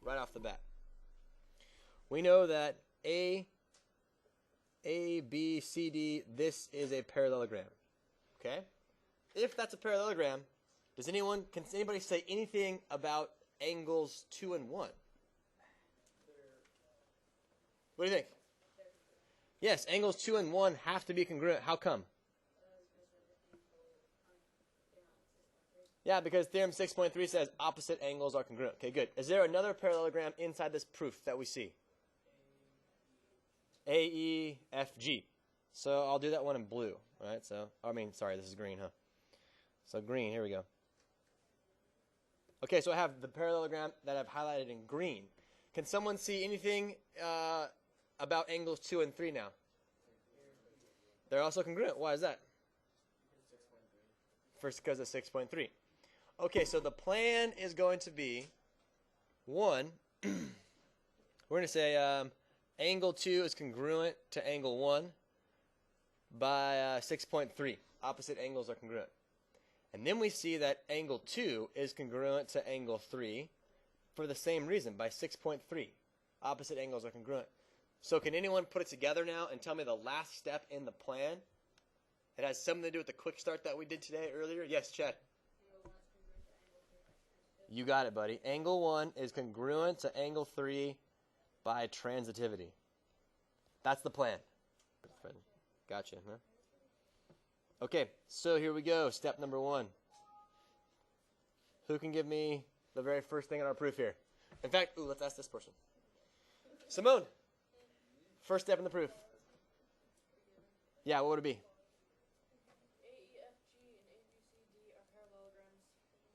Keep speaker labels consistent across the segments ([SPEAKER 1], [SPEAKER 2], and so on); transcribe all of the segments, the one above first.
[SPEAKER 1] right off the bat. We know that A, B, C, D, this is a parallelogram. Okay? If that's a parallelogram, can anybody say anything about angles 2 and 1? What do you think? Yes, angles 2 and 1 have to be congruent. How come? Yeah, because theorem 6.3 says opposite angles are congruent. Okay, good. Is there another parallelogram inside this proof that we see? A, E, F, G. So I'll do that one in blue. All right, so, sorry, this is green, huh? So green, here we go. Okay, so I have the parallelogram that I've highlighted in green. Can someone see anything about angles 2 and 3 now? They're also congruent. Why is that? First, because of 6.3. Okay, so the plan is going to be, one, we're going to say angle 2 is congruent to angle 1 by 6.3. Opposite angles are congruent. And then we see that angle 2 is congruent to angle 3 for the same reason, by 6.3. Opposite angles are congruent. So can anyone put it together now and tell me the last step in the plan? It has something to do with the quick start that we did today earlier. Yes, Chad. You got it, buddy. Angle 1 is congruent to angle 3 by transitivity. That's the plan. Gotcha, huh? Okay, so here we go. Step number 1. Who can give me the very first thing in our proof here? In fact, let's ask this person. Simone, first step in the proof. Yeah, what would it be?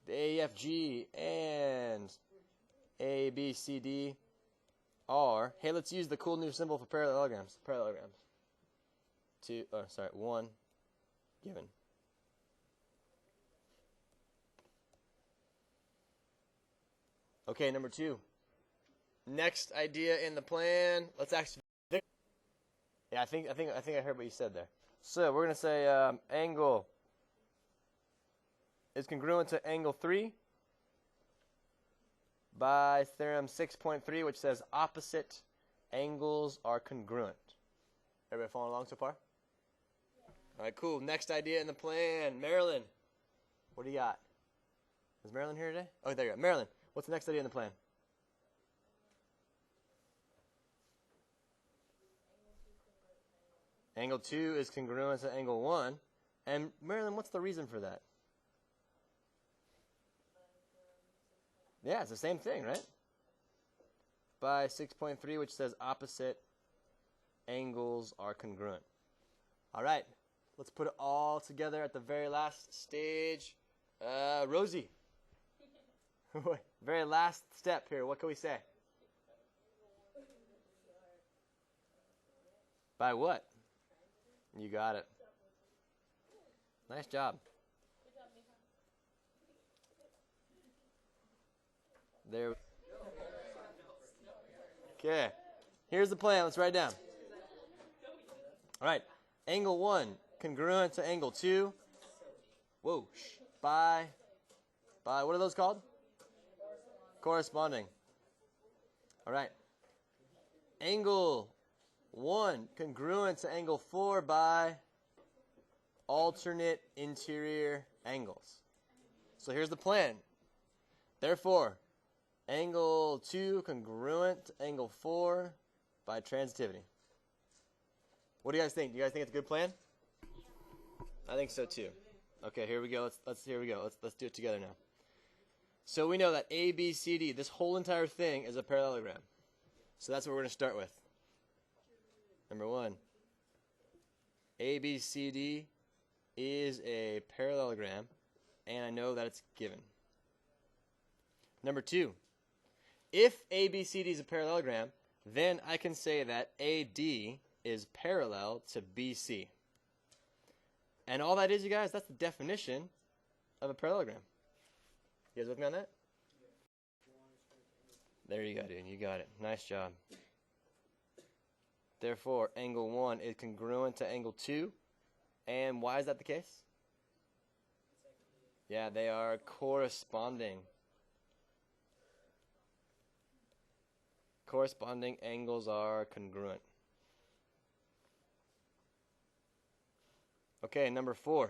[SPEAKER 1] A, E, F, G, and A, B, C, D are, hey, let's use the cool new symbol for parallelograms. Parallelograms. 1 given. Okay, number 2. Next idea in the plan. Let's actually. Yeah, I think I heard what you said there. So we're gonna say angle is congruent to angle 3 by theorem 6.3, which says opposite angles are congruent. Everybody following along so far? All right, cool. Next idea in the plan. Marilyn, what do you got? Is Marilyn here today? Oh, there you go. Marilyn, what's the next idea in the plan? Angle 2 is congruent to angle 1. And Marilyn, what's the reason for that? Yeah, it's the same thing, right? By 6.3, which says opposite angles are congruent. All right, let's put it all together at the very last stage. Rosie, very last step here. What can we say? By what? You got it. Nice job. There. Okay. Here's the plan. Let's write it down. All right. Angle 1 congruent to angle 2. Whoa. By what are those called? Corresponding. All right. Angle 1 congruent to angle 4 by alternate interior angles. So here's the plan. Therefore, angle 2 congruent to angle 4 by transitivity. What do you guys think? Do you guys think it's a good plan? I think so too. Okay, here we go. Let's do it together now. So we know that A, B, C, D, this whole entire thing is a parallelogram. So that's what we're going to start with. Number 1. A, B, C, D is a parallelogram, and I know that it's given. Number 2. If ABCD is a parallelogram, then I can say that AD is parallel to BC. And all that is, you guys, that's the definition of a parallelogram. You guys with me on that? There you go, dude. You got it. Nice job. Therefore, angle 1 is congruent to angle 2. And why is that the case? Yeah, they are corresponding. corresponding angles are congruent. Okay, number 4.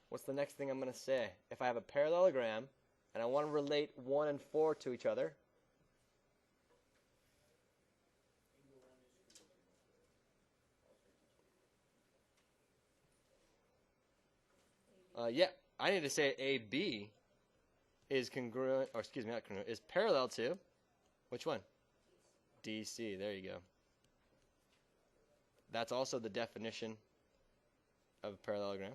[SPEAKER 1] What's the next thing I'm going to say? If I have a parallelogram and I want to relate 1 and 4 to each other, yeah, I need to say AB is congruent, or excuse me, not congruent, is parallel to, which one? DC, there you go. That's also the definition of a parallelogram.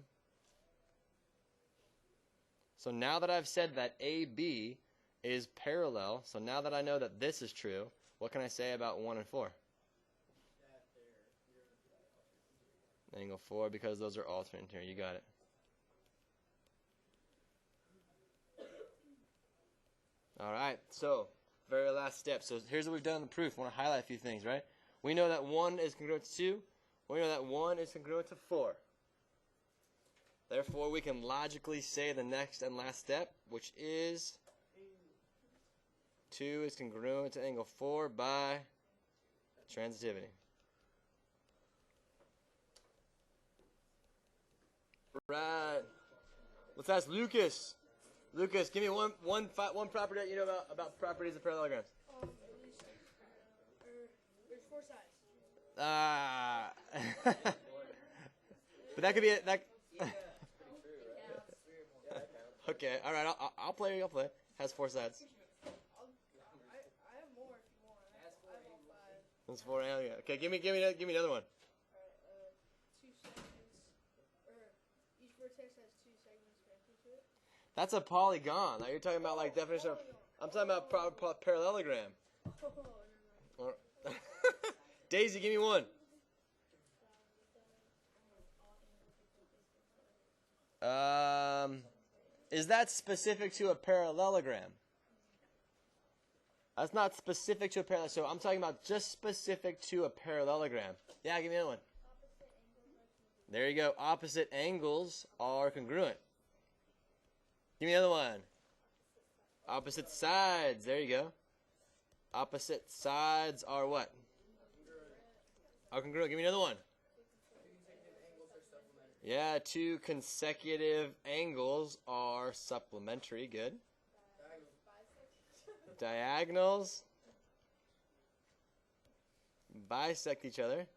[SPEAKER 1] So now that I've said that AB is parallel, so now that I know that this is true, what can I say about 1 and 4? Angle 4, because those are alternate here. You got it. All right, so very last step. So here's what we've done in the proof. I want to highlight a few things, right? We know that 1 is congruent to 2. We know that 1 is congruent to 4. Therefore, we can logically say the next and last step, which is 2 is congruent to angle 4 by transitivity. Right. Let's ask Lucas. Lucas, give me one property that you know about properties of parallelograms.
[SPEAKER 2] At least, there's 4 sides.
[SPEAKER 1] But that could be it. That. Okay. All right. I'll play. I'll play. Has 4 sides.
[SPEAKER 2] I have more if you want. I have all 5.
[SPEAKER 1] That's 4. Yeah. Okay. Give me another one.
[SPEAKER 2] Alright, 2 segments. Each vertex has 2 segments connected to it.
[SPEAKER 1] That's a polygon. Now you're talking about like definition of. I'm talking about parallelogram. Or, Daisy, give me one. Is that specific to a parallelogram? That's not specific to a parallelogram. So I'm talking about just specific to a parallelogram. Yeah, give me another one. There you go. Opposite angles are congruent. Give me another one. Opposite sides. There you go. Opposite sides are what? Are congruent. Give me another one. Yeah, 2 consecutive angles are supplementary. Good. Diagonals bisect each other.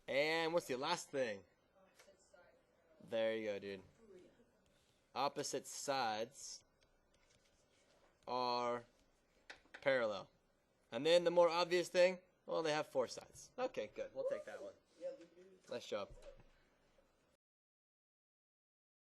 [SPEAKER 1] And what's the last thing? There you go, dude. Opposite sides are parallel. And then the more obvious thing, well, they have 4 sides. Okay, good. We'll take that one. Nice job.